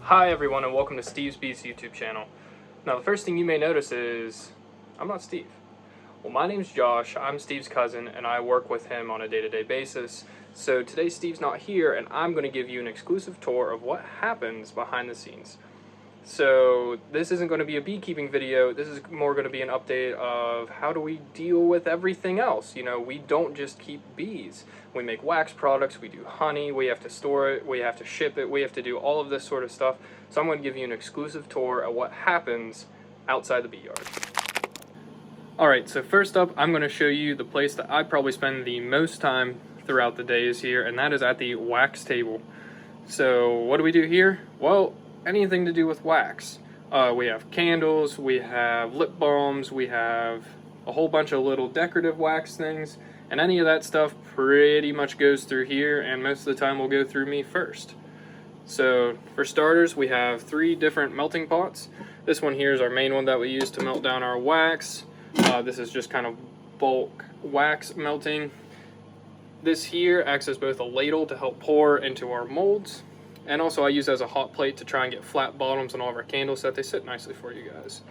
Hi everyone and welcome to Steve's Bees YouTube channel. Now the first thing you may notice is, I'm not Steve. Well, my name's Josh, I'm Steve's cousin, and I work with him on a day-to-day basis. So today Steve's not here and I'm going to give you an exclusive tour of what happens behind the scenes. So this isn't going to be a beekeeping video, this is more going to be an update of how do we deal with everything else. You know, we don't just keep bees. We make wax products, we do honey, we have to store it, we have to ship it, we have to do all of this sort of stuff. So I'm going to give you an exclusive tour of what happens outside the bee yard. Alright, so first up I'm going to show you the place that I probably spend the most time throughout the days here, and that is at the wax table. So what do we do here? Well, anything to do with wax. We have candles, we have lip balms, we have a whole bunch of little decorative wax things, and any of that stuff pretty much goes through here, and most of the time will go through me first. So for starters, we have 3 different melting pots. This one here is our main one that we use to melt down our wax. This is just kind of bulk wax melting. This here acts as both a ladle to help pour into our molds, and also I use it as a hot plate to try and get flat bottoms on all of our candles so that they sit nicely for you guys.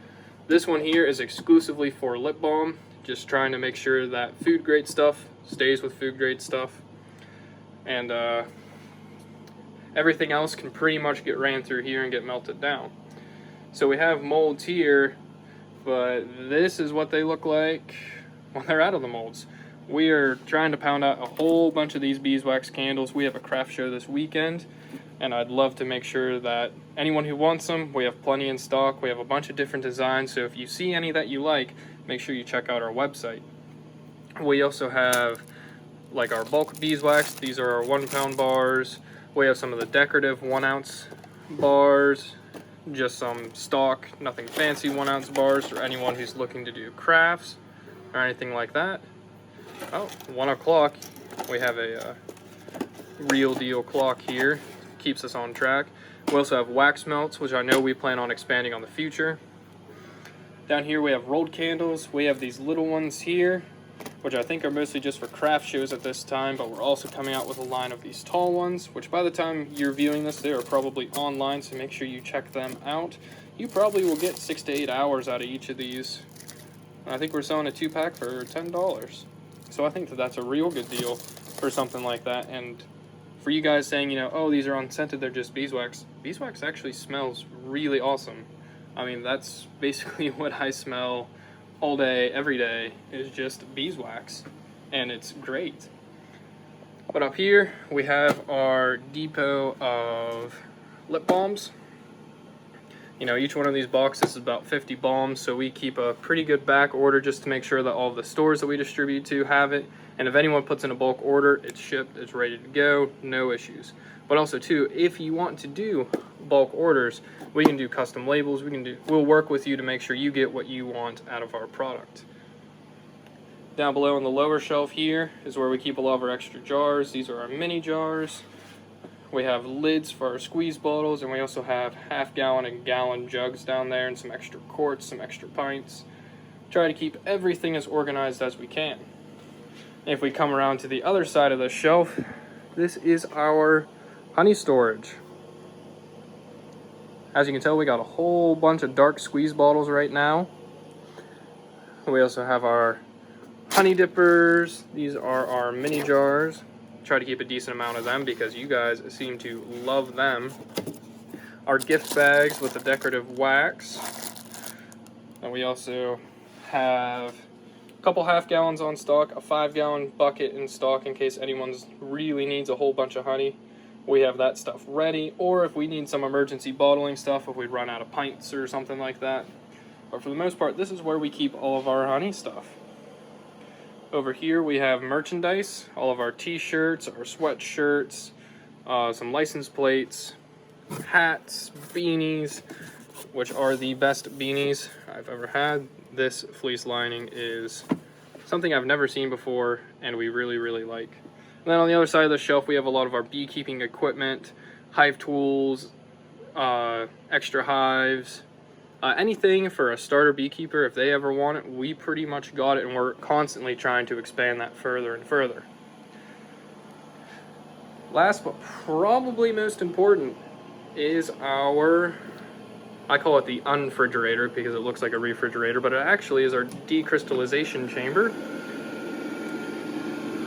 This one here is exclusively for lip balm, just trying to make sure that food grade stuff stays with food grade stuff. And everything else can pretty much get ran through here and get melted down. So we have molds here, but this is what they look like when they're out of the molds. We are trying to pound out a whole bunch of these beeswax candles. We have a craft show this weekend, and I'd love to make sure that anyone who wants them, we have plenty in stock. We have a bunch of different designs, so if you see any that you like, make sure you check out our website. We also have like our bulk beeswax. These are our 1-pound bars. We have some of the decorative 1-ounce bars, just some stock, nothing fancy 1-ounce bars for anyone who's looking to do crafts or anything like that. Oh, 1 o'clock. We have a real deal clock here. Keeps us on track. We also have wax melts, which I know we plan on expanding on the future. Down here we have rolled candles. We have these little ones here, which I think are mostly just for craft shows at this time, but we're also coming out with a line of these tall ones, which by the time you're viewing this, they are probably online, so make sure you check them out. You probably will get 6 to 8 hours out of each of these. I think we're selling a 2-pack for $10. So I think that that's a real good deal for something like that. And for you guys saying, you know, oh, these are unscented, they're just beeswax. Beeswax actually smells really awesome. I mean, that's basically what I smell all day, every day, is just beeswax. And it's great. But up here, we have our depot of lip balms. You know, each one of these boxes is about 50 balms, so we keep a pretty good back order just to make sure that all the stores that we distribute to have it. And if anyone puts in a bulk order, it's shipped, it's ready to go, no issues. But also too, if you want to do bulk orders, we can do custom labels, we'll work with you to make sure you get what you want out of our product. Down below on the lower shelf here is where we keep a lot of our extra jars. These are our mini jars. We have lids for our squeeze bottles, and we also have half-gallon and gallon jugs down there, and some extra quarts, some extra pints. Try to keep everything as organized as we can. If we come around to the other side of the shelf, this is our honey storage. As you can tell, we got a whole bunch of dark squeeze bottles right now. We also have our honey dippers. These are our mini jars. Try to keep a decent amount of them because you guys seem to love them. Our gift bags with the decorative wax. And we also have a couple half-gallons on stock, a 5-gallon bucket in stock in case anyone really needs a whole bunch of honey. We have that stuff ready, or if we need some emergency bottling stuff, if we run out of pints or something like that. But for the most part, this is where we keep all of our honey stuff. Over here we have merchandise, all of our t-shirts, our sweatshirts, some license plates, hats, beanies, which are the best beanies I've ever had. This fleece lining is something I've never seen before and we really, really like. And then on the other side of the shelf we have a lot of our beekeeping equipment, hive tools, extra hives, anything for a starter beekeeper. If they ever want it, we pretty much got it, and we're constantly trying to expand that further and further. Last but probably most important, is our, I call it the unfrigerator because it looks like a refrigerator, but it actually is our decrystallization chamber.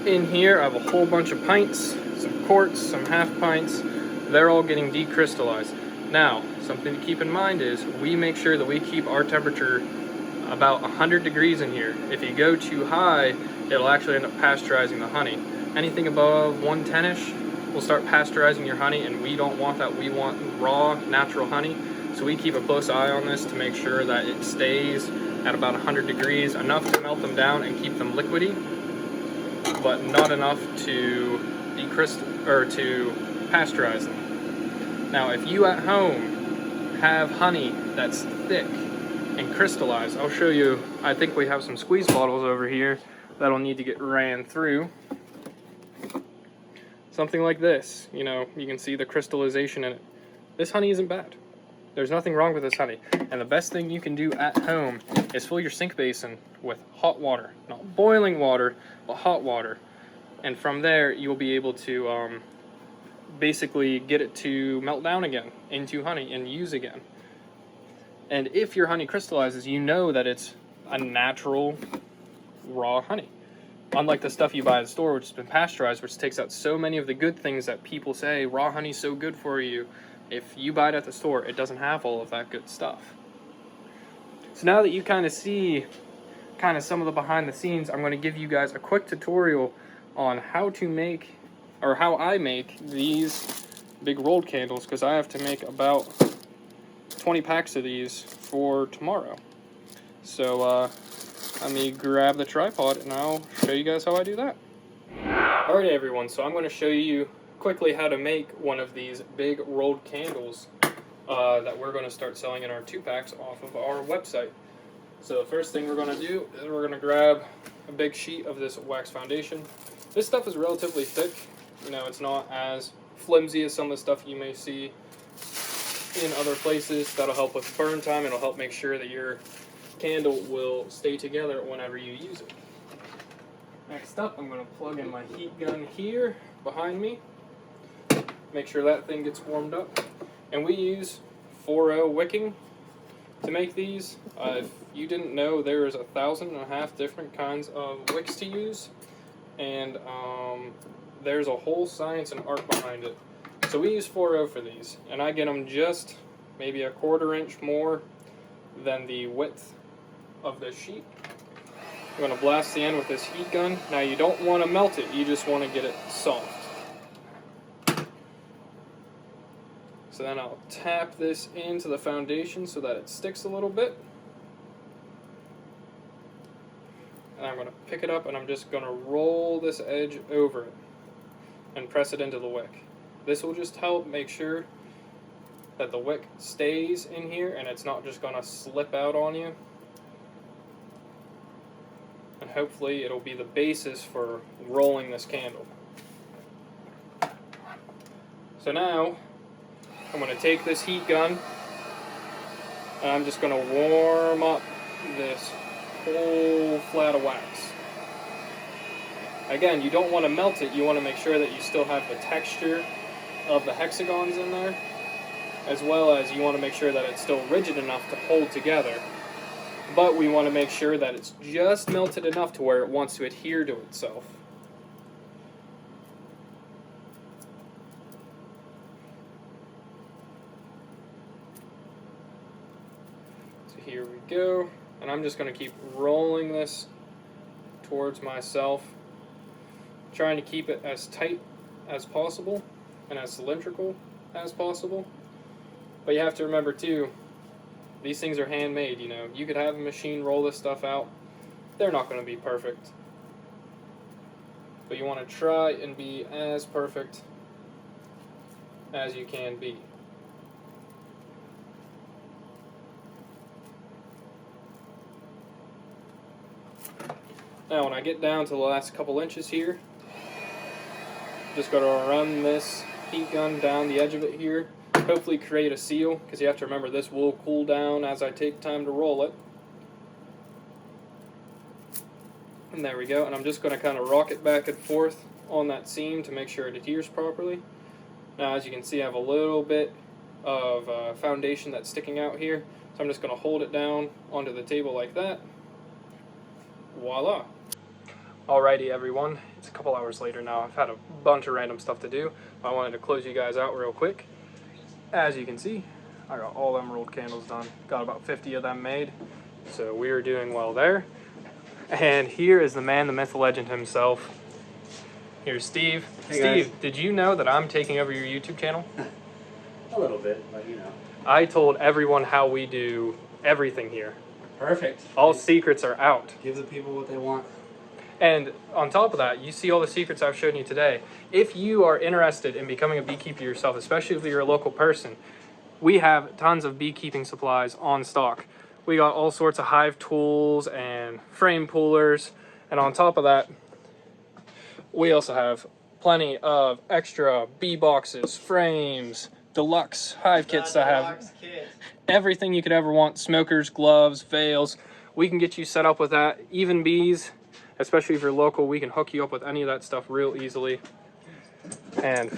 In here I have a whole bunch of pints, some quarts, some half pints. They're all getting decrystallized. Now, something to keep in mind is we make sure that we keep our temperature about 100 degrees in here. If you go too high, it'll actually end up pasteurizing the honey. Anything above 110-ish will start pasteurizing your honey, and we don't want that. We want raw, natural honey. So we keep a close eye on this to make sure that it stays at about 100 degrees, enough to melt them down and keep them liquidy, but not enough to to pasteurize them. Now, if you at home have honey that's thick and crystallized, I'll show you. I think we have some squeeze bottles over here that'll need to get ran through. Something like this, you know, you can see the crystallization in it. This honey isn't bad. There's nothing wrong with this honey. And the best thing you can do at home is fill your sink basin with hot water. Not boiling water, but hot water. And from there, you'll be able to basically get it to melt down again into honey and use again. And if your honey crystallizes, you know that it's a natural raw honey. Unlike the stuff you buy at the store, which has been pasteurized, which takes out so many of the good things that people say, raw honey's so good for you. If you buy it at the store, it doesn't have all of that good stuff. So now that you kind of see some of the behind the scenes, I'm going to give you guys a quick tutorial on how to make, or how I make these big rolled candles, because I have to make about 20 packs of these for tomorrow. So let me grab the tripod and I'll show you guys how I do that. Alright everyone, so I'm going to show you quickly how to make one of these big rolled candles that we're going to start selling in our 2-packs off of our website. So the first thing we're going to do is we're going to grab a big sheet of this wax foundation. This stuff is relatively thick. You know, it's not as flimsy as some of the stuff you may see in other places. That'll help with burn time. It'll help make sure that your candle will stay together whenever you use it. Next up, I'm going to plug in my heat gun here behind me. Make sure that thing gets warmed up. And we use 4O wicking to make these. If you didn't know, there's 1,500 different kinds of wicks to use. And there's a whole science and art behind it. So we use 4O for these. And I get them just maybe a 1/4 inch more than the width of this sheet. I'm going to blast the end with this heat gun. Now you don't want to melt it, you just want to get it soft. So then I'll tap this into the foundation so that it sticks a little bit. And I'm going to pick it up and I'm just going to roll this edge over it and press it into the wick. This will just help make sure that the wick stays in here and it's not just going to slip out on you. And hopefully it'll be the basis for rolling this candle. So now I'm going to take this heat gun and I'm just going to warm up this whole flat of wax. Again, you don't want to melt it, you want to make sure that you still have the texture of the hexagons in there, as well as you want to make sure that it's still rigid enough to hold together. But we want to make sure that it's just melted enough to where it wants to adhere to itself. So here we go, and I'm just going to keep rolling this towards myself, trying to keep it as tight as possible and as cylindrical as possible. But you have to remember too, these things are handmade, you know. You could have a machine roll this stuff out. They're not going to be perfect. But you want to try and be as perfect as you can be. Now when I get down to the last couple inches here, just going to run this heat gun down the edge of it here. Hopefully create a seal, because you have to remember this will cool down as I take time to roll it. And there we go, and I'm just going to kind of rock it back and forth on that seam to make sure it adheres properly. Now as you can see, I have a little bit of foundation that's sticking out here. So I'm just going to hold it down onto the table like that. Voila. Alrighty everyone, it's a couple hours later now. I've had a bunch of random stuff to do. I wanted to close you guys out real quick. As you can see, I got all emerald candles done. Got about 50 of them made. So we are doing well there. And here is the man, the myth, the legend himself. Here's Steve. Hey Steve, guys. did you know that I'm taking over your YouTube channel? A little bit, but you know. I told everyone how we do everything here. Perfect. All secrets are out. Give the people what they want. And on top of that, you see all the secrets I've shown you today. If you are interested in becoming a beekeeper yourself, especially if you're a local person, we have tons of beekeeping supplies on stock. We got all sorts of hive tools and frame pullers. And on top of that, we also have plenty of extra bee boxes, frames, deluxe hive kits that have everything you could ever want. Smokers, gloves, veils. We can get you set up with that. Even bees. Especially if you're local, we can hook you up with any of that stuff real easily. And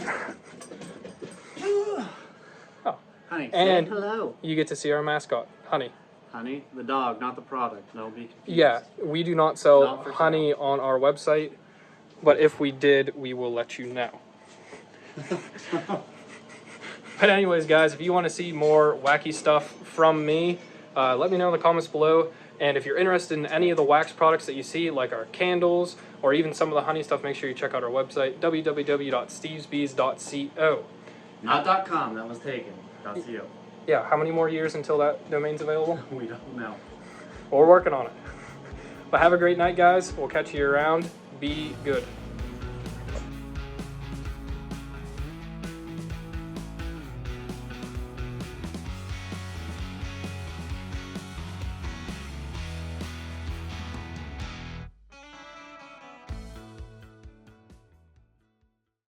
Honey, and say hello. You get to see our mascot, Honey. Honey, the dog, not the product. No, be confused. Yeah, we do not sell Not for honey on our website, but if we did, we will let you know. But anyways, guys, if you want to see more wacky stuff from me, let me know in the comments below. And if you're interested in any of the wax products that you see, like our candles, or even some of the honey stuff, make sure you check out our website, www.stevesbees.co. Not .com, that was taken. .co. Yeah, how many more years until that domain's available? We don't know. Well, we're working on it. But have a great night, guys. We'll catch you around. Be good.